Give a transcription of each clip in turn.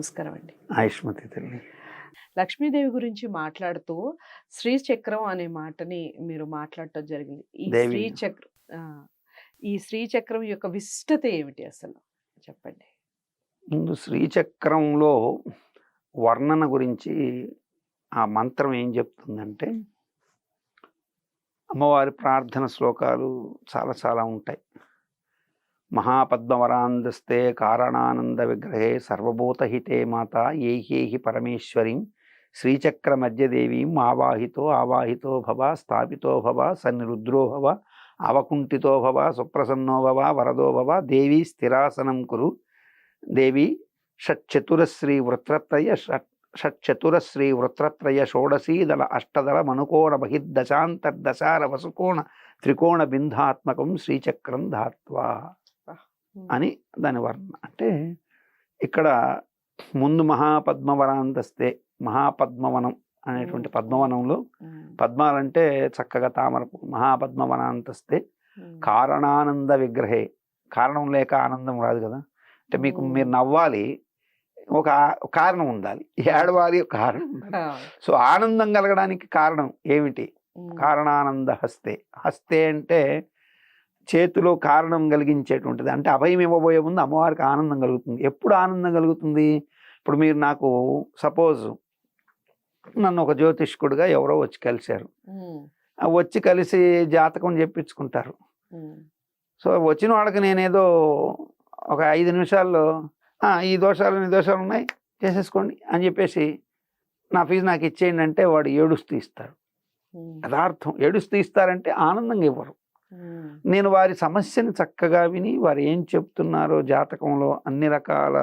నమస్కారం అండి. ఆయుష్మతి తల్లి. లక్ష్మీదేవి గురించి మాట్లాడుతూ శ్రీచక్రం అనే మాటని మీరు మాట్లాడటం జరిగింది. దేవి ఆ! ఈ శ్రీచక్రం యొక్క విశిష్టత ఏమిటి అసలు? చెప్పండి. ముందు శ్రీచక్రంలో వర్ణన గురించి ఆ మంత్రం ఏం చెప్తుందంటే, అమ్మవారి ప్రార్థన శ్లోకాలు చాలా చాలా ఉంటాయి. మహాపద్మవరాందస్తే కారణానంద విగ్రహే సర్వభూతహితే మాత ఏహ్యేహి పరమేశ్వరీం శ్రీచక్ర మధ్యదేవీం ఆవాహితో ఆవాహితో భవ స్థాపితో భవ సన్నిరుద్రో భవ అవకుంఠితో భవ సుప్రసన్నో భవ వరదో భవ దేవి స్థిరాసనం కురు దేవి షట్చతురశ్రీ వృత్రత్రయ షట్చతురశ్రీ వృత్రత్రయ షోడశీదళ అష్టదళ మనుకోణ బహిర్దశాంతర్దశార వసుకోణ త్రికోణ బింధాత్మకం శ్రీచక్రం ధాత్వా అని దాని వర్ణన. అంటే ఇక్కడ ముందు మహాపద్మవరాంతస్తే, మహాపద్మవనం అనేటువంటి పద్మవనంలో పద్మాలంటే చక్కగా తామరపు, మహాపద్మవనాంతస్తే కారణానంద విగ్రహే, కారణం లేక ఆనందం రాదు కదా. అంటే మీరు నవ్వాలి, ఒక కారణం ఉండాలి, ఏడవాలి ఒక కారణం ఉండాలి. సో ఆనందం కలగడానికి కారణం ఏమిటి? కారణానంద హస్తే. హస్తే అంటే చేతిలో కారణం కలిగించేటువంటిది. అంటే అభయం ఇవ్వబోయే ముందు అమ్మవారికి ఆనందం కలుగుతుంది. ఎప్పుడు ఆనందం కలుగుతుంది? ఇప్పుడు మీరు నాకు సపోజ్ నన్ను ఒక జ్యోతిష్కుడిగా ఎవరో వచ్చి కలిశారు, వచ్చి కలిసి జాతకం చెప్పించుకుంటారు. సో వచ్చిన వాళ్ళకి నేనేదో ఒక 5 నిమిషాల్లో ఈ దోషాలు ఉన్నాయి చేసేసుకోండి అని చెప్పేసి నా ఫీజు నాకు ఇచ్చేయండి అంటే వాడు ఏడుస్తూ ఇస్తాడు. యథార్థం ఏడుస్తూ ఇస్తారంటే ఆనందంగా ఇవ్వరు. నేను వారి సమస్యని చక్కగా విని వారు ఏం చెప్తున్నారో జాతకంలో అన్ని రకాల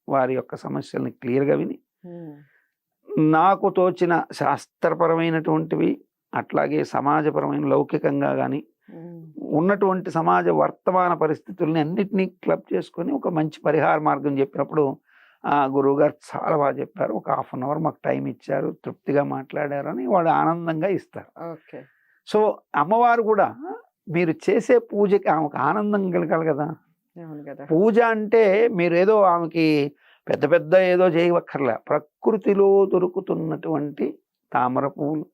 వారి యొక్క సమస్యల్ని క్లియర్గా విని నాకు తోచిన శాస్త్రపరమైనటువంటివి, అట్లాగే సమాజపరమైన లౌకికంగా కానీ ఉన్నటువంటి సమాజ వర్తమాన పరిస్థితుల్ని అన్నిటినీ క్లబ్ చేసుకొని ఒక మంచి పరిహార మార్గం చెప్పినప్పుడు గురువు గారు చాలా బాగా చెప్పారు, ఒక 1/2 అవర్ మాకు టైం ఇచ్చారు, తృప్తిగా మాట్లాడారు అని వాడు ఆనందంగా ఇస్తారు. సో అమ్మవారు కూడా మీరు చేసే పూజకి ఆమెకు ఆనందం కలగాలి కదా. పూజ అంటే మీరు ఏదో ఆమెకి పెద్ద పెద్ద ఏదో చేయవక్కర్లే. ప్రకృతిలో దొరుకుతున్నటువంటి తామర పువ్వులు,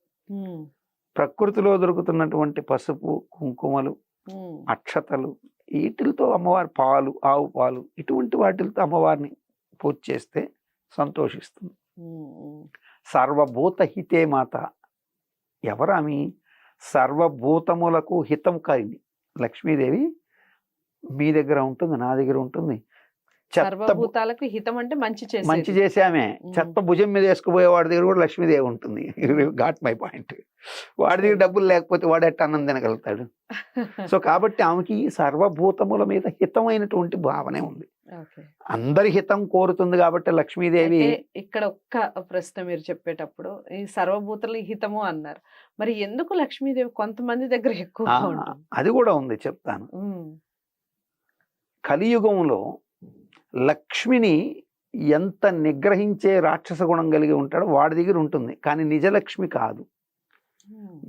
ప్రకృతిలో దొరుకుతున్నటువంటి పసుపు కుంకుమలు, అక్షతలు, వీటితో అమ్మవారి పాలు, ఆవు పాలు, ఇటువంటి వాటితో అమ్మవారిని పూజ చేస్తే సంతోషిస్తుంది. సర్వభూత హితే మాత. ఎవరామి? సర్వభూతములకు హితం కాని లక్ష్మీదేవి మీ దగ్గర ఉంటుంది, నా దగ్గర ఉంటుంది. సర్వభూతాలకు హితం అంటే మంచి చేసామే. చెత్త భుజం మీద వేసుకుపోయే వాడి దగ్గర కూడా లక్ష్మీదేవి ఉంటుంది. Got my point. వాడి దగ్గర డబ్బులు లేకపోతే వాడు ఎట్ట అన్నం తినగలుగుతాడు? సో కాబట్టి ఆమెకి సర్వభూతముల మీద హితమైనటువంటి భావనే ఉంది. అందరి హితం కోరుతుంది కాబట్టి లక్ష్మీదేవి. ఇక్కడ ఒక్క ప్రశ్న మీరు చెప్పేటప్పుడు ఈ సర్వభూతల హితము అన్నారు, మరి ఎందుకు లక్ష్మీదేవి కొంతమంది దగ్గర ఎక్కువ? అది కూడా ఉంది, చెప్తాను. కలియుగంలో లక్ష్మిని ఎంత నిగ్రహించే రాక్షస గుణం కలిగి ఉంటాడో వాడి దగ్గర ఉంటుంది, కానీ నిజలక్ష్మి కాదు.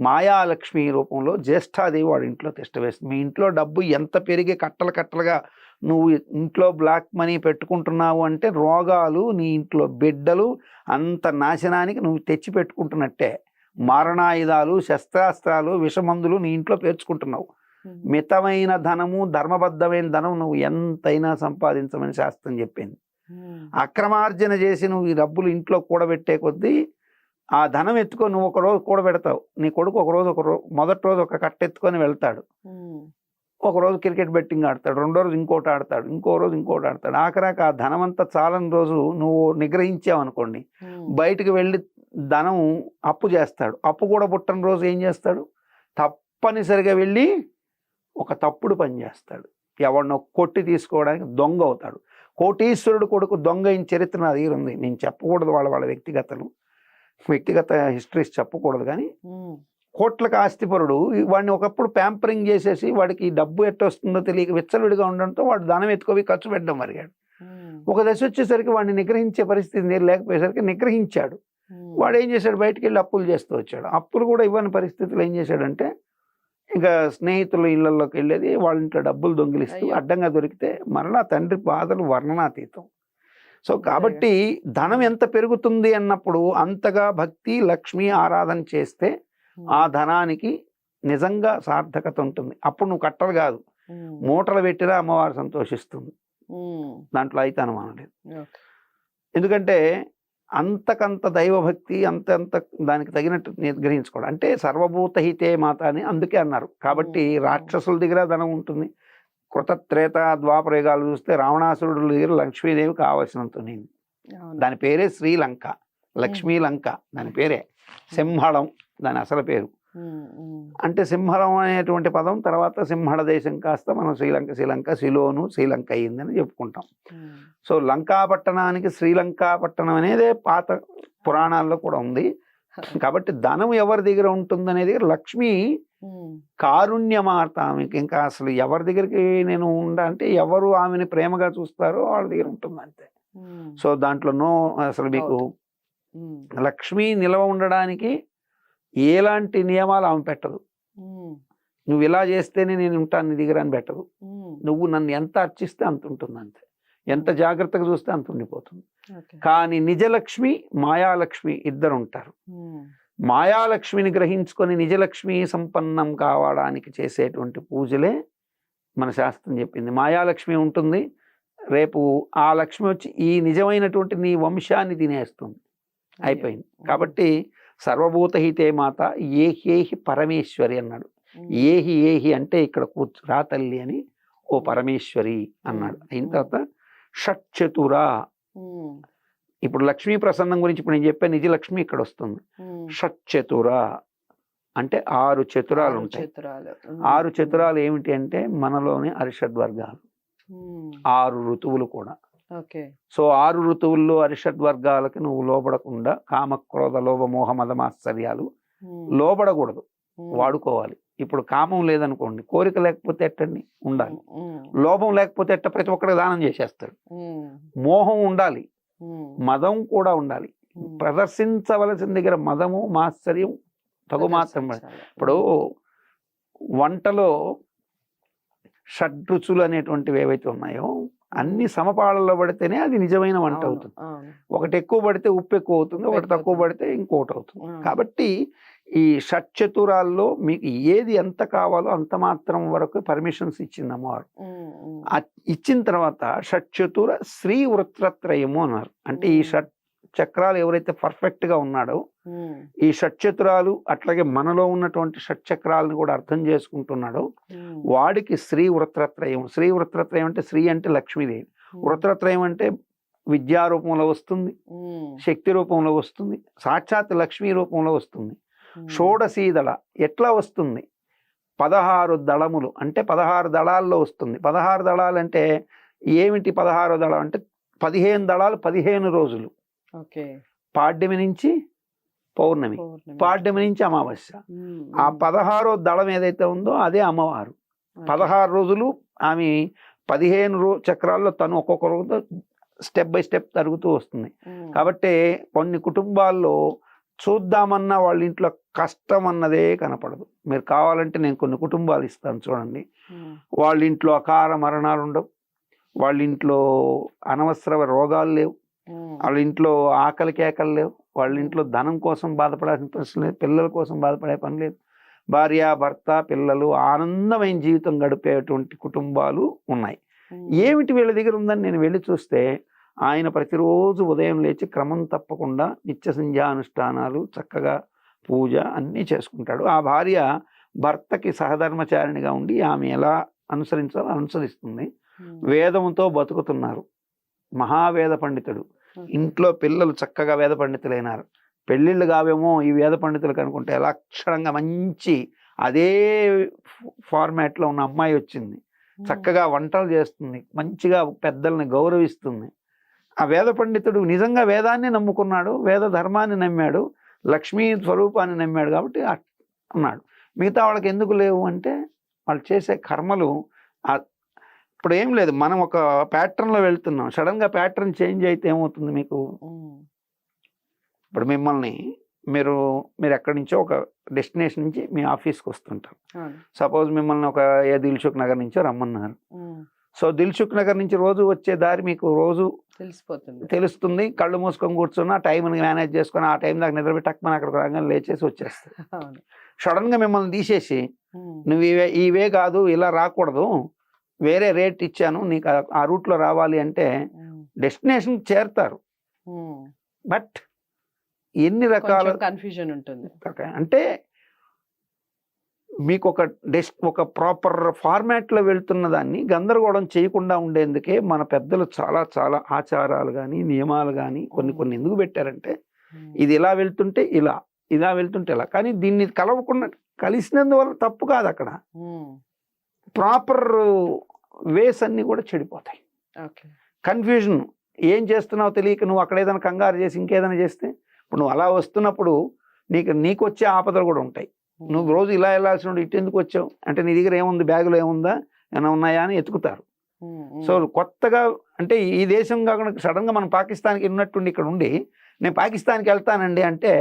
మాయాలక్ష్మి రూపంలో జ్యేష్ఠాదేవి వాడి ఇంట్లో తిష్టవేస్తుంది. మీ ఇంట్లో డబ్బు ఎంత పెరిగి కట్టలు కట్టలుగా నువ్వు ఇంట్లో బ్లాక్ మనీ పెట్టుకుంటున్నావు అంటే రోగాలు, నీ ఇంట్లో బిడ్డలు అంత నాశనానికి నువ్వు తెచ్చి పెట్టుకుంటున్నట్టే. మారణాయుధాలు, శస్త్రాస్త్రాలు, విషమందులు నీ ఇంట్లో పేర్చుకుంటున్నావు. మితమైన ధనము, ధర్మబద్ధమైన ధనం నువ్వు ఎంతైనా సంపాదించమని శాస్త్రం చెప్పింది. అక్రమార్జన చేసి నువ్వు ఈ డబ్బులు ఇంట్లో కూడబెట్టే కొద్దీ ఆ ధనం ఎత్తుకొని నువ్వు ఒక రోజు కూడబెడతావు, నీ కొడుకు మొదటి రోజు ఒక కట్ట ఎత్తుకొని వెళ్తాడు, ఒకరోజు క్రికెట్ బెట్టింగ్ ఆడతాడు, రెండో రోజు ఇంకోటి ఆడతాడు, ఇంకో రోజు ఇంకోటి ఆడతాడు. ఆఖరాక ఆ ధనం అంతా చాలని రోజు నువ్వు నిగ్రహించావు అనుకోండి, బయటకు వెళ్ళి ధనం అప్పు చేస్తాడు. అప్పు కూడా పుట్టని రోజు ఏం చేస్తాడు? తప్పనిసరిగా వెళ్ళి ఒక తప్పుడు పని చేస్తాడు. ఎవరినో కొట్టి తీసుకోవడానికి దొంగ అవుతాడు. కోటీశ్వరుడు కొడుకు దొంగ అయిన చరిత్ర నా దగ్గర ఉంది. నేను చెప్పకూడదు వాళ్ళ వ్యక్తిగత హిస్టరీస్ చెప్పకూడదు, కానీ కోట్లకు ఆస్తిపరుడు వాడిని ఒకప్పుడు ప్యాంపరింగ్ చేసేసి వాడికి డబ్బు ఎట్టొస్తుందో తెలియక విచ్చలవిడిగా ఉండడంతో వాడు ధనం ఎత్తుకోవి ఖర్చు పెట్టడం మరిగాడు. ఒక దశ వచ్చేసరికి వాడిని నిగ్రహించే పరిస్థితి నేను లేకపోయేసరికి నిగ్రహించాడు. వాడు ఏం చేశాడు? బయటికి వెళ్ళి అప్పులు చేస్తూ వచ్చాడు. అప్పులు కూడా ఇవ్వని పరిస్థితులు ఏం చేశాడంటే ఇంకా స్నేహితుల ఇళ్లలోకి వెళ్ళేది, వాళ్ళ ఇంట్లో డబ్బులు దొంగిలిస్తూ అడ్డంగా దొరికితే మరలా తండ్రి బాధలు వర్ణనాతీతం. సో కాబట్టి ధనం ఎంత పెరుగుతుంది అన్నప్పుడు అంతగా భక్తి లక్ష్మి ఆరాధన చేస్తే ఆ ధనానికి నిజంగా సార్థకత ఉంటుంది. అప్పుడు నువ్వు కట్టలు కాదు, మూటలు పెట్టినా అమ్మవారు సంతోషిస్తుంది. దాంట్లో అయితే అనుమానం లేదు. ఎందుకంటే అంతకంత దైవభక్తి అంతంత దానికి తగినట్టు గ్రహించుకోవడం. అంటే సర్వభూత హితే మాత అని అందుకే అన్నారు. కాబట్టి రాక్షసుల దగ్గర ధనం ఉంటుంది. కృత త్రేత ద్వాపరయుగాలు చూస్తే రావణాసురుడు దగ్గర లక్ష్మీదేవి కావాల్సినంత ఉంది. దాని పేరే శ్రీలంక, లక్ష్మీ లంక దాని పేరే. సింహళం దాని అసలు పేరు. అంటే సింహళం అనేటువంటి పదం తర్వాత సింహళ దేశం కాస్త మనం శ్రీలంక శిలోను శ్రీలంక అయ్యిందని చెప్పుకుంటాం. సో లంకాపట్టణానికి శ్రీలంకాపట్టణం అనేదే పాత పురాణాల్లో కూడా ఉంది. కాబట్టి ధనం ఎవరి దగ్గర ఉంటుందనేది లక్ష్మి కారుణ్యమాత. ఆమెకి ఇంకా అసలు ఎవరి దగ్గరికి నేను అంటే ఎవరు ఆమెని ప్రేమగా చూస్తారో వాళ్ళ దగ్గర ఉంటుంది అంతే. సో దాంట్లో అసలు మీకు లక్ష్మి నిలవ ఉండడానికి ఎలాంటి నియమాలు ఆమె పెట్టదు. నువ్వు ఇలా చేస్తేనే నేను ఉంటాను నీ దగ్గర అని పెట్టదు. నువ్వు నన్ను ఎంత అర్చిస్తే అంత ఉంటుంది అంతే. ఎంత జాగ్రత్తగా చూస్తే అంత ఉండిపోతుంది. కానీ నిజలక్ష్మి మాయాలక్ష్మి ఇద్దరు ఉంటారు. మాయాలక్ష్మిని గ్రహించుకొని నిజలక్ష్మి సంపన్నం కావడానికి చేసేటువంటి పూజలే మన శాస్త్రం చెప్పింది. మాయాలక్ష్మి ఉంటుంది, రేపు ఆ లక్ష్మి వచ్చి ఈ నిజమైనటువంటి నీ వంశాన్ని తినేస్తుంది, అయిపోయింది. కాబట్టి సర్వభూతహితే మాత ఏహి పరమేశ్వరి అన్నాడు. ఏహి అంటే ఇక్కడ రా తల్లి అని, ఓ పరమేశ్వరి అన్నాడు. అయిన తర్వాత షట్చతుర. ఇప్పుడు లక్ష్మీ ప్రసన్నం గురించి ఇప్పుడు నేను చెప్పాను, నిజ లక్ష్మి ఇక్కడ వస్తుంది. షట్చతుర అంటే 6 చతురాలు ఉంటాయి. 6 చతురాలు ఏమిటి అంటే మనలోని అరిషడ్వర్గాలు, 6 ఋతువులు కూడా. సో 6 ఋతువుల్లో అరిషడ్వర్గాలకి నువ్వు లోబడకుండా కామక్రోధ లోభ మోహ మదమాశ్చర్యాలు లోబడకూడదు, వాడుకోవాలి. ఇప్పుడు కామం లేదనుకోండి, కోరిక లేకపోతే ఎట్టండి ఉండాలి. లోభం లేకపోతే ఎట్ట ప్రతి ఒక్కరికి దానం చేసేస్తాడు. మోహం ఉండాలి, మదం కూడా ఉండాలి. ప్రదర్శించవలసిన దగ్గర మదము మాత్సర్యం తగు మాత్రం. ఇప్పుడు వంటలో షడ్రుచులు అనేటువంటివి ఏవైతే ఉన్నాయో అన్ని సమపాళల్లో పడితేనే అది నిజమైన వంట అవుతుంది. ఒకటి ఎక్కువ పడితే ఉప్పు ఎక్కువ అవుతుంది, ఒకటి తక్కువ పడితే ఇంకోటి అవుతుంది. కాబట్టి ఈ షట్చతురాల్లో మీకు ఏది ఎంత కావాలో అంత మాత్రం వరకు పర్మిషన్స్ ఇచ్చింది అమ్మవారు. ఇచ్చిన తర్వాత షట్చతుర శ్రీ వృత్రత్రయము అన్నారు. అంటే ఈ షట్ చక్రాలు ఎవరైతే పర్ఫెక్ట్ గా ఉన్నాడో ఈ షట్చతురాలు అట్లాగే మనలో ఉన్నటువంటి షట్చక్రాలను కూడా అర్థం చేసుకుంటున్నాడో వాడికి శ్రీ వృత్రత్రయం. శ్రీ వృత్రత్రయం అంటే శ్రీ అంటే లక్ష్మీదేవి, వృత్రత్రయం అంటే విద్యా రూపంలో వస్తుంది, శక్తి రూపంలో వస్తుంది, సాక్షాత్ లక్ష్మీ రూపంలో వస్తుంది. షోడశీదళ ఎట్లా వస్తుంది? 16 దళములు అంటే 16 దళాల్లో వస్తుంది. 16 దళాలు అంటే ఏమిటి? 16 దళం అంటే 15 దళాలు 15 రోజులు. పాడ్యమి నుంచి పౌర్ణమి, పాడ్యమి నుంచి అమావాస్య. ఆ 16వ దళం ఏదైతే ఉందో అదే అమ్మవారు. 16 రోజులు ఆమె 15 చక్రాల్లో తను ఒక్కొక్క రోజు స్టెప్ బై స్టెప్ తరుగుతూ వస్తుంది. కాబట్టి కొన్ని కుటుంబాల్లో చూద్దామన్నా వాళ్ళ ఇంట్లో కష్టం అన్నదే కనపడదు. మీరు కావాలంటే నేను కొన్ని కుటుంబాలు ఇస్తాను చూడండి. వాళ్ళ ఇంట్లో అకార మరణాలు ఉండవు, వాళ్ళ ఇంట్లో అనవసర రోగాలు లేవు, వాళ్ళ ఇంట్లో ఆకలి కేకలు లేవు, వాళ్ళ ఇంట్లో ధనం కోసం బాధపడాల్సిన ప్రశ్న లేదు, పిల్లల కోసం బాధపడే పని లేదు. భార్య భర్త పిల్లలు ఆనందమైన జీవితం గడిపేటువంటి కుటుంబాలు ఉన్నాయి. ఏమిటి వీళ్ళ దగ్గర ఉందని నేను వెళ్ళి చూస్తే ఆయన ప్రతిరోజు ఉదయం లేచి క్రమం తప్పకుండా నిత్య సంధ్యానుష్ఠానాలు చక్కగా పూజ అన్నీ చేసుకుంటాడు. ఆ భార్య భర్తకి సహధర్మచారిణిగా ఉండి ఆమె ఎలా అనుసరించాలో అనుసరిస్తుంది. వేదంతో బతుకుతున్నారు. మహావేద పండితుడు, ఇంట్లో పిల్లలు చక్కగా వేద పండితులైనారు. పెళ్ళిళ్ళు కావేమో ఈ వేద పండితులకు అనుకుంటే లక్షణంగా మంచి అదే ఫార్మాట్లో ఉన్న అమ్మాయి వచ్చింది, చక్కగా వంటలు చేస్తుంది, మంచిగా పెద్దల్ని గౌరవిస్తుంది. ఆ వేద పండితుడు నిజంగా వేదాన్ని నమ్ముకున్నాడు, వేద ధర్మాన్ని నమ్మాడు, లక్ష్మీ స్వరూపాన్ని నమ్మాడు కాబట్టి అన్నాడు. మిగతా వాళ్ళకి ఎందుకు లేవు అంటే వాళ్ళు చేసే కర్మలు. ఇప్పుడు ఏం లేదు, మనం ఒక ప్యాటర్న్లో వెళ్తున్నాం, సడన్గా ప్యాటర్న్ చేంజ్ అయితే ఏమవుతుంది మీకు? ఇప్పుడు మిమ్మల్ని మీరు ఎక్కడి నుంచో ఒక డెస్టినేషన్ నుంచి మీ ఆఫీస్కి వస్తుంటారు. సపోజ్ మిమ్మల్ని ఒక దిల్సుఖ్ నగర్ నుంచో రమ్మన్నారు. సో దిల్సుఖ్ నగర్ నుంచి రోజు వచ్చే దారి మీకు రోజు తెలిసిపోతుంది. తెలుస్తుంది. కళ్ళు మూసుకొని కూర్చున్న టైంని మేనేజ్ చేసుకొని ఆ టైం దాకా నిద్రపెట్టి టక్కుమని అక్కడికి రాగానే లేచేసి వచ్చేస్తుంది. అవును. సడన్గా మిమ్మల్ని తీసేసి ఉమ్, నువ్వు ఇవే కాదు, ఇలా రాకూడదు, వేరే రేట్ ఇచ్చాను నీకు ఆ రూట్లో రావాలి అంటే ఉమ్, డెస్టినేషన్ చేరుతారు. ఉమ్. బట్ ఎన్ని రకాల కొంచెం కన్ఫ్యూజన్ ఉంటుంది. అంటే మీకు ఒక ప్రాపర్ ఫార్మాట్లో వెళ్తున్న దాన్ని గందరగోళం చేయకుండా ఉండేందుకే మన పెద్దలు చాలా చాలా ఆచారాలు కానీ నియమాలు కానీ కొన్ని ఎందుకు పెట్టారంటే ఇది ఇలా వెళ్తుంటే ఇలా వెళ్తుంటే ఇలా, కానీ దీన్ని కలవకుండా కలిసినందువల్ల తప్పు కాదు. అక్కడ ప్రాపర్ వేస్ అన్నీ కూడా చెడిపోతాయి. ఓకే. కన్ఫ్యూజన్, ఏం చేస్తున్నావు తెలియక నువ్వు అక్కడ ఏదైనా కంగారు చేసి ఇంకేదైనా చేస్తే ఇప్పుడు నువ్వు అలా వస్తున్నప్పుడు నీకు వచ్చే ఆపదలు కూడా ఉంటాయి. నువ్వు రోజు ఇలా వెళ్ళాల్సిన ఇటు ఎందుకు వచ్చావు అంటే నీ దగ్గర ఏముంది, బ్యాగులో ఏముందా, ఏమైనా ఉన్నాయా అని ఎతుకుతారు. సో కొత్తగా అంటే ఈ దేశం కాకుండా సడన్గా మనం పాకిస్తాన్కి ఉన్నట్టుండి ఇక్కడ ఉండి నేను పాకిస్తాన్కి వెళ్తానండి అంటే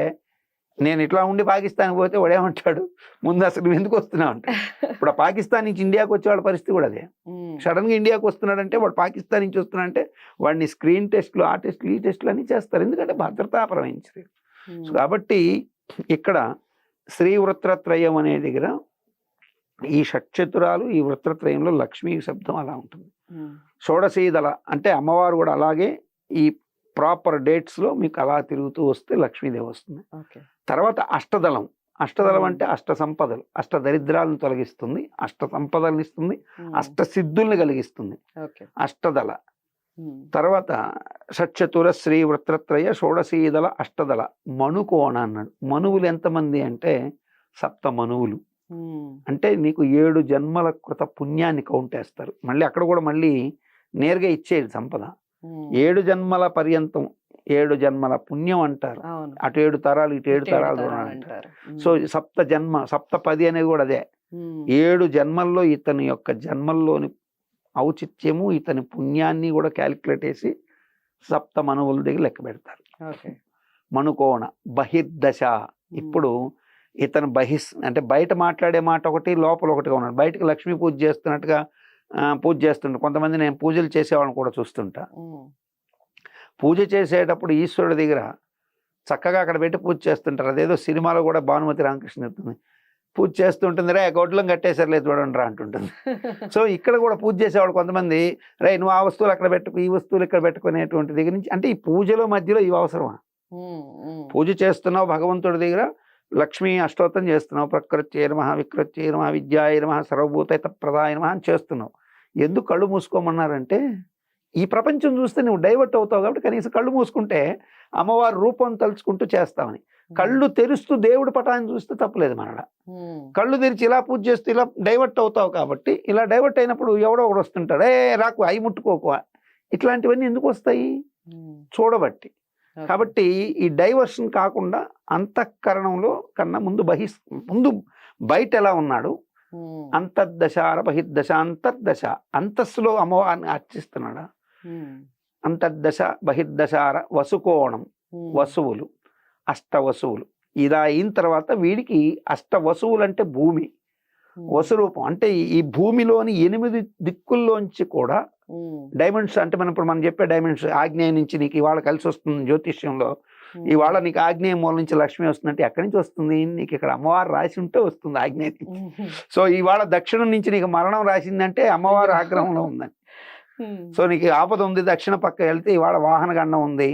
నేను ఇట్లా ఉండి పాకిస్తాన్కి పోతే వాడు ఏమంటాడు, ముందు అసలు ఎందుకు వస్తున్నావు అంటే. ఇప్పుడు ఆ పాకిస్తాన్ నుంచి ఇండియాకి వచ్చేవాళ్ళ పరిస్థితి కూడా అదే. సడన్గా ఇండియాకి వస్తున్నాడంటే వాడు పాకిస్తాన్ నుంచి వస్తున్నాడంటే వాడిని స్క్రీన్ టెస్ట్లు, ఆ టెస్ట్లు, ఈ టెస్ట్లు అన్నీ చేస్తారు, ఎందుకంటే భద్రతాపరమైన చర్య. సో కాబట్టి ఇక్కడ శ్రీ వృత్రత్రయం అనే దగ్గర ఈ షట్చతురాలు, ఈ వృత్రత్రయంలో లక్ష్మీ శబ్దం అలా ఉంటుంది. షోడశీదళ అంటే అమ్మవారు కూడా అలాగే ఈ ప్రాపర్ డేట్స్లో మీకు అలా తిరుగుతూ వస్తే లక్ష్మీదేవి వస్తుంది. తర్వాత అష్టదళం అంటే అష్ట సంపదలు, అష్ట దరిద్రాలను తొలగిస్తుంది, అష్ట సంపదలను ఇస్తుంది, అష్ట సిద్ధుల్ని కలిగిస్తుంది అష్టదళ. తర్వాత షట్చతుర శ్రీ వృత్రత్రయ షోడశీదళ అష్టదళ. మనుకోణ అన్నాడు. మనువులు ఎంతమంది అంటే 7 మనువులు. అంటే నీకు 7 జన్మల కృత పుణ్యాన్ని కౌంటేస్తారు. మళ్ళీ అక్కడ కూడా మళ్ళీ నేరుగా ఇచ్చేది సంపద. 7 జన్మల పర్యంతం 7 జన్మల పుణ్యం అంటారు. అటు 7 తరాలు ఇటు 7 తరాలు అంటారు. సో సప్తపది అనేది కూడా అదే. 7 జన్మల్లో ఇతని యొక్క జన్మల్లోని ఔచిత్యము, ఇతని పుణ్యాన్ని కూడా క్యాలిక్యులేట్ చేసి 7 మనువుల దగ్గర లెక్క పెడతారు. మనుకోణ బహిర్దశ. ఇప్పుడు ఇతను అంటే బయట మాట్లాడే మాట ఒకటి, లోపల ఒకటిగా ఉన్నాడు. బయటకు లక్ష్మీ పూజ చేస్తున్నట్టుగా పూజ చేస్తుంటా. కొంతమంది నేను పూజలు చేసేవాళ్ళని కూడా చూస్తుంటా. పూజ చేసేటప్పుడు ఈశ్వరుడి దగ్గర చక్కగా అక్కడ పెట్టి పూజ చేస్తుంటారు. అదేదో సినిమాలో కూడా భానుమతి రామకృష్ణ చెప్తుంది, పూజ చేస్తుంటుంది, రే గొడ్లం కట్టేసారు లేదు చూడండి రా అంటుంటుంది. సో ఇక్కడ కూడా పూజ చేసేవాడు కొంతమంది, రే నువ్వు ఆ వస్తువులు అక్కడ పెట్టుకు, ఈ వస్తువులు ఇక్కడ పెట్టుకునేటువంటి దగ్గర నుంచి. అంటే ఈ పూజలో మధ్యలో ఇవి అవసరమా? పూజ చేస్తున్నావు భగవంతుడి దగ్గర, లక్ష్మీ అష్టోత్తరం చేస్తున్నావు, ప్రకృత్యై నమః, వికృత్యై నమః, విద్యాయ నమః, సర్వభూత ప్రదాయ నమః అని చేస్తున్నావు. ఎందుకు కళ్ళు మూసుకోమన్నారంటే ఈ ప్రపంచం చూస్తే నువ్వు డైవర్ట్ అవుతావు కాబట్టి కనీసం కళ్ళు మూసుకుంటే అమ్మవారి రూపం తలుచుకుంటూ చేస్తామని. కళ్ళు తెరుస్తూ దేవుడి పటాన్ని చూస్తే తప్పలేదు మనలా. కళ్ళు తెరిచి ఇలా పూజ చేస్తూ ఇలా డైవర్ట్ అవుతావు కాబట్టి, ఇలా డైవర్ట్ అయినప్పుడు ఎవడో ఒకడు వస్తుంటాడు, రాకు అయి ముట్టుకోకు, ఇట్లాంటివన్నీ ఎందుకు వస్తాయి? చూడబట్టి. కాబట్టి ఈ డైవర్షన్ కాకుండా అంతఃకరణంలో కన్నా ముందు బయట ఎలా ఉన్నాడు, అంతర్దశార బహిర్దశ. అంతర్దశ అంతస్సులో అమ్మవారిని అర్చిస్తున్నాడా? అంతర్దశ బహిర్దశార వసుకోణం, వసువులు, అష్టవసువులు. ఇలా అయిన తర్వాత వీడికి అష్టవసువులు అంటే భూమి, వసురూపం అంటే ఈ భూమిలోని 8 దిక్కుల్లోంచి కూడా డైమండ్స్. అంటే మనం చెప్పే డైమండ్స్ ఆగ్నేయం నుంచి నీకు ఇవాళ కలిసి వస్తుంది జ్యోతిష్యంలో. ఇవాళ నీకు ఆగ్నేయ మూల నుంచి లక్ష్మి వస్తుందంటే ఎక్కడి నుంచి వస్తుంది? నీకు ఇక్కడ అమ్మవారు రాసి ఉంటే వస్తుంది ఆగ్నేయ నుంచి. సో ఇవాళ దక్షిణం నుంచి నీకు మరణం రాసిందంటే అమ్మవారు ఆగ్రహంలో ఉందని. సో నీకు ఆపద ఉంది, దక్షిణ పక్క వెళ్తే ఇవాళ వాహన గండం ఉంది.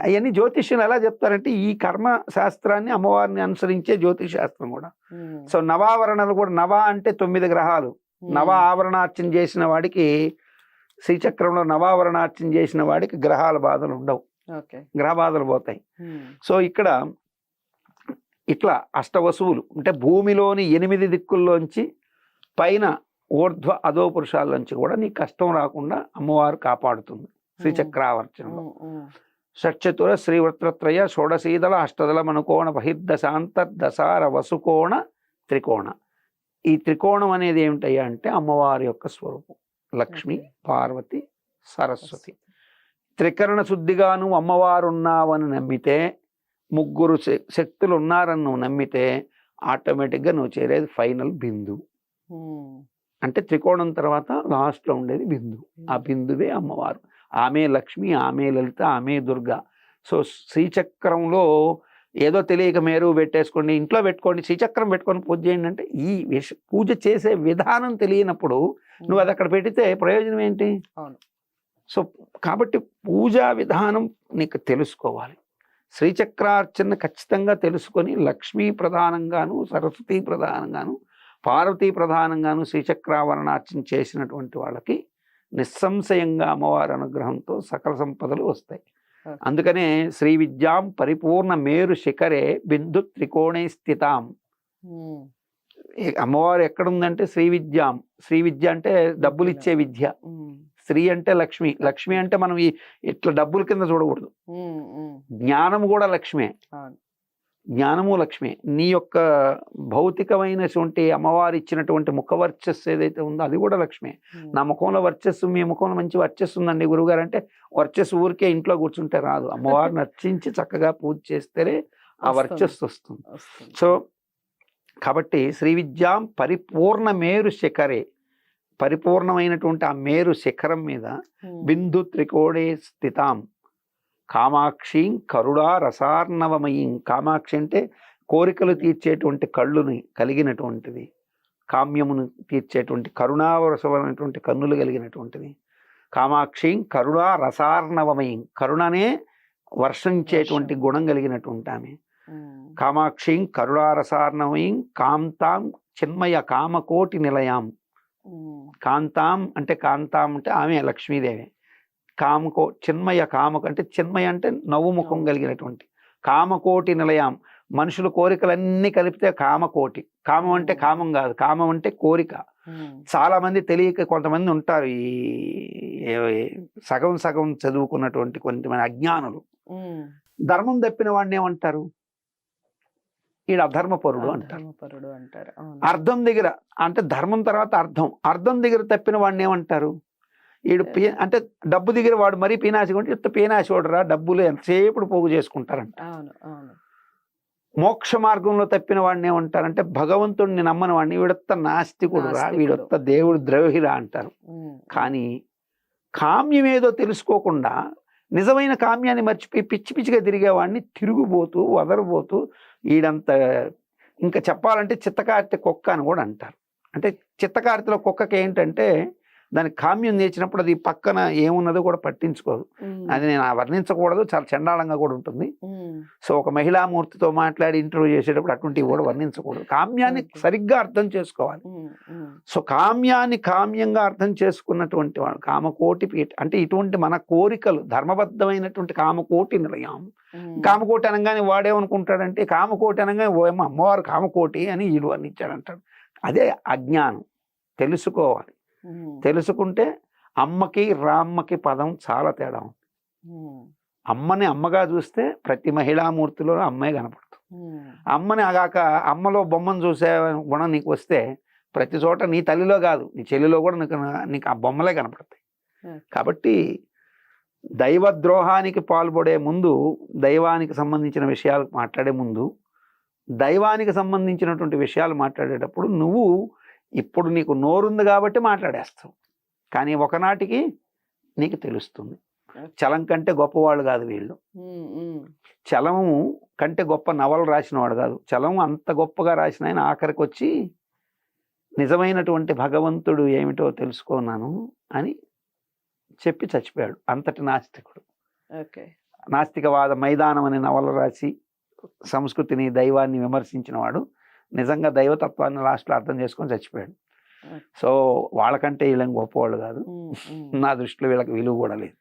అవన్నీ జ్యోతిష్యం ఎలా చెప్తారంటే ఈ కర్మ శాస్త్రాన్ని అమ్మవారిని అనుసరించే జ్యోతిష్ శాస్త్రం కూడా. సో నవావరణలు కూడా, నవ అంటే 9 గ్రహాలు. నవ ఆవరణార్చన చేసిన వాడికి, శ్రీచక్రంలో నవావరణార్చన చేసిన వాడికి గ్రహాల బాధలు ఉండవు, గ్రహ బాధలు పోతాయి. సో ఇక్కడ ఇట్లా అష్టవసువులు అంటే భూమిలోని 8 దిక్కుల్లోంచి పైన ఊర్ధ్వ అధో పురుషాల్లోంచి కూడా నీ కష్టం రాకుండా అమ్మవారు కాపాడుతుంది శ్రీచక్రావర్చనలో. షట్చతుర శ్రీవృత్రత్రయ షోడశీదళ అష్టదళ మనుకోణ బహిర్దశాంతర్దశార వసుకోణ త్రికోణ. ఈ త్రికోణం అనేది ఏమిటయ్యా అంటే అమ్మవారి యొక్క స్వరూపం. లక్ష్మి, పార్వతి, సరస్వతి. త్రికరణ శుద్ధిగా నువ్వు అమ్మవారు ఉన్నావని నమ్మితే, 3 శక్తులు ఉన్నారని నువ్వు నమ్మితే ఆటోమేటిక్గా నువ్వు చేరేది ఫైనల్ బిందు. అంటే త్రికోణం తర్వాత లాస్ట్లో ఉండేది బిందు. ఆ బిందువే అమ్మవారు. ఆమె లక్ష్మి, ఆమె లలిత, ఆమె దుర్గా. సో శ్రీచక్రంలో ఏదో తెలియక మేరు పెట్టేసుకోండి, ఇంట్లో పెట్టుకోండి, శ్రీచక్రం పెట్టుకొని పూజ చేయండి అంటే ఈ పూజ చేసే విధానం తెలియనప్పుడు నువ్వు అది అక్కడ పెడితే ప్రయోజనం ఏంటి? అవును. సో కాబట్టి పూజా విధానం నీకు తెలుసుకోవాలి. శ్రీచక్రార్చన ఖచ్చితంగా తెలుసుకొని లక్ష్మీ ప్రధానంగాను, సరస్వతీ ప్రధానంగాను, పార్వతీ ప్రధానంగాను శ్రీచక్రావరణార్చన చేసినటువంటి వాళ్ళకి నిస్సంశయంగా అమ్మవారి అనుగ్రహంతో సకల సంపదలు వస్తాయి. అందుకనే శ్రీ విద్యాం పరిపూర్ణ మేరు శిఖరే బిందు త్రికోణే స్థితాం. అమ్మవారు ఎక్కడుందంటే శ్రీ విద్యాం. శ్రీ విద్య అంటే డబ్బులు ఇచ్చే విద్య. శ్రీ అంటే లక్ష్మి. లక్ష్మి అంటే మనం ఇట్లా డబ్బుల కింద చూడకూడదు. జ్ఞానము కూడా లక్ష్మే. జ్ఞానము లక్ష్మి. నీ యొక్క భౌతికమైనటువంటి అమ్మవారు ఇచ్చినటువంటి ముఖ వర్చస్సు ఏదైతే ఉందో అది కూడా లక్ష్మి. నా ముఖంలో వర్చస్సు, మీ ముఖంలో మంచి వర్చస్సు ఉందండి గురువుగారు అంటే వర్చస్సు ఊరికే ఇంట్లో కూర్చుంటే రాదు. అమ్మవారిని అర్చించి చక్కగా పూజ చేస్తేనే ఆ వర్చస్సు వస్తుంది. సో కాబట్టి శ్రీ విద్యాం పరిపూర్ణ మేరు శిఖరే, పరిపూర్ణమైనటువంటి ఆ మేరు శిఖరం మీద బిందు త్రికోణే స్థితాం కామాక్షిం కరుణా రసార్ణవమయీం. కామాక్షి అంటే కోరికలు తీర్చేటువంటి కళ్ళుని కలిగినటువంటిది, కామ్యమును తీర్చేటువంటి కరుణారసమైనటువంటి కన్నులు కలిగినటువంటిది. కామాక్షిం కరుణా రసార్ణవమయీం, కరుణనే వర్షించేటువంటి గుణం కలిగినటువంటి ఆమె. కామాక్షిం కరుణారసార్ణవమయీం కాంతాం చిన్మయ కామకోటి నిలయాం. కాంతాం అంటే కాంతాం అంటే ఆమె లక్ష్మీదేవి. కామకో చిన్మయ కామకు అంటే చిన్మయ అంటే నవ్వు ముఖం కలిగినటువంటి కామకోటి నిలయాం. మనుషుల కోరికలన్నీ కలిపితే కామకోటి. కామం అంటే కామం కాదు, కామం అంటే కోరిక. చాలా మంది తెలియక కొంతమంది ఉంటారు, ఈ సగం సగం చదువుకున్నటువంటి కొంతమంది అజ్ఞానులు. ధర్మం తప్పిన వాడిని ఏమంటారు? ఈడు అధర్మపరుడు అంటారు. అర్థం దగ్గర అంటే ధర్మం తర్వాత అర్థం, అర్థం దగ్గర తప్పిన వాడిని ఏమంటారు? ఈడు అంటే డబ్బు దగ్గర వాడు మరీ పీనాసి ఉంటే ఇంత పీనాసి వాడురా, డబ్బులు ఎంతసేపు పోగు చేసుకుంటారంట. మోక్ష మార్గంలో తప్పిన వాడిని ఏమంటారంటే భగవంతుడిని నమ్మని వాడిని వీడొత్త నాస్తికుడు రా, వీడొత్త దేవుడు ద్రోహిరా అంటారు. కానీ కామ్యం ఏదో తెలుసుకోకుండా నిజమైన కామ్యాన్ని మర్చిపోయి పిచ్చి పిచ్చిగా తిరిగేవాడిని తిరుగుబోతూ వదరబోతూ ఈడంత, ఇంకా చెప్పాలంటే చిత్తకార్తె కుక్క అని కూడా అంటారు. అంటే చిత్తకార్తెలో కుక్కకి ఏంటంటే దానికి కామ్యం నేర్చినప్పుడు అది పక్కన ఏమున్నదో కూడా పట్టించుకోదు. అది నేను వర్ణించకూడదు, చాలా చండాలంగా కూడా ఉంటుంది. సో ఒక మహిళామూర్తితో మాట్లాడి ఇంటర్వ్యూ చేసేటప్పుడు అటువంటివి కూడా వర్ణించకూడదు. కామ్యాన్ని సరిగ్గా అర్థం చేసుకోవాలి. సో కామ్యాన్ని కామ్యంగా అర్థం చేసుకున్నటువంటి వాడు కామకోటి పీఠ అంటే ఇటువంటి మన కోరికలు ధర్మబద్ధమైనటువంటి కామకోటి నిలయం. కామకోటి అనగానే వాడేమనుకుంటాడంటే కామకోటి అనగానే ఓ అమ్మవారు కామకోటి అని వీడు వర్ణించాడంటాడు. అదే అజ్ఞానం. తెలుసుకోవాలి. తెలుసుకుంటే అమ్మకి రామ్మకి పదం చాలా తేడా ఉంది. అమ్మని అమ్మగా చూస్తే ప్రతి మహిళామూర్తిలో అమ్మాయి కనపడుతుంది. అమ్మని ఆగాక అమ్మలో బొమ్మను చూసే గుణం నీకు వస్తే ప్రతి చోట నీ తల్లిలో కాదు నీ చెల్లిలో కూడా నీకు ఆ బొమ్మలే కనపడతాయి. కాబట్టి దైవద్రోహానికి పాల్పడే ముందు, దైవానికి సంబంధించిన విషయాలు మాట్లాడే ముందు, దైవానికి సంబంధించినటువంటి విషయాలు మాట్లాడేటప్పుడు నువ్వు ఇప్పుడు నీకు నోరుంది కాబట్టి మాట్లాడేస్తావు, కానీ ఒకనాటికి నీకు తెలుస్తుంది. చలం కంటే గొప్పవాళ్ళు కాదు వీళ్ళు. చలము కంటే గొప్ప నవలు రాసిన వాడు కాదు. చలము అంత గొప్పగా రాసిన ఆయన ఆఖరికి వచ్చి నిజమైనటువంటి భగవంతుడు ఏమిటో తెలుసుకున్నాను అని చెప్పి చచ్చిపోయాడు. అంతటి నాస్తికుడు. నాస్తికవాద మైదానం అనే నవల రాసి సంస్కృతిని దైవాన్ని విమర్శించిన వాడు నిజంగా దైవతత్వాన్ని లాస్ట్లో అర్థం చేసుకొని చచ్చిపోయాడు. సో వాళ్ళకంటే వీళ్ళని గొప్పవాళ్ళు కాదు. నా దృష్టిలో వీళ్ళకి విలువ కూడా లేదు.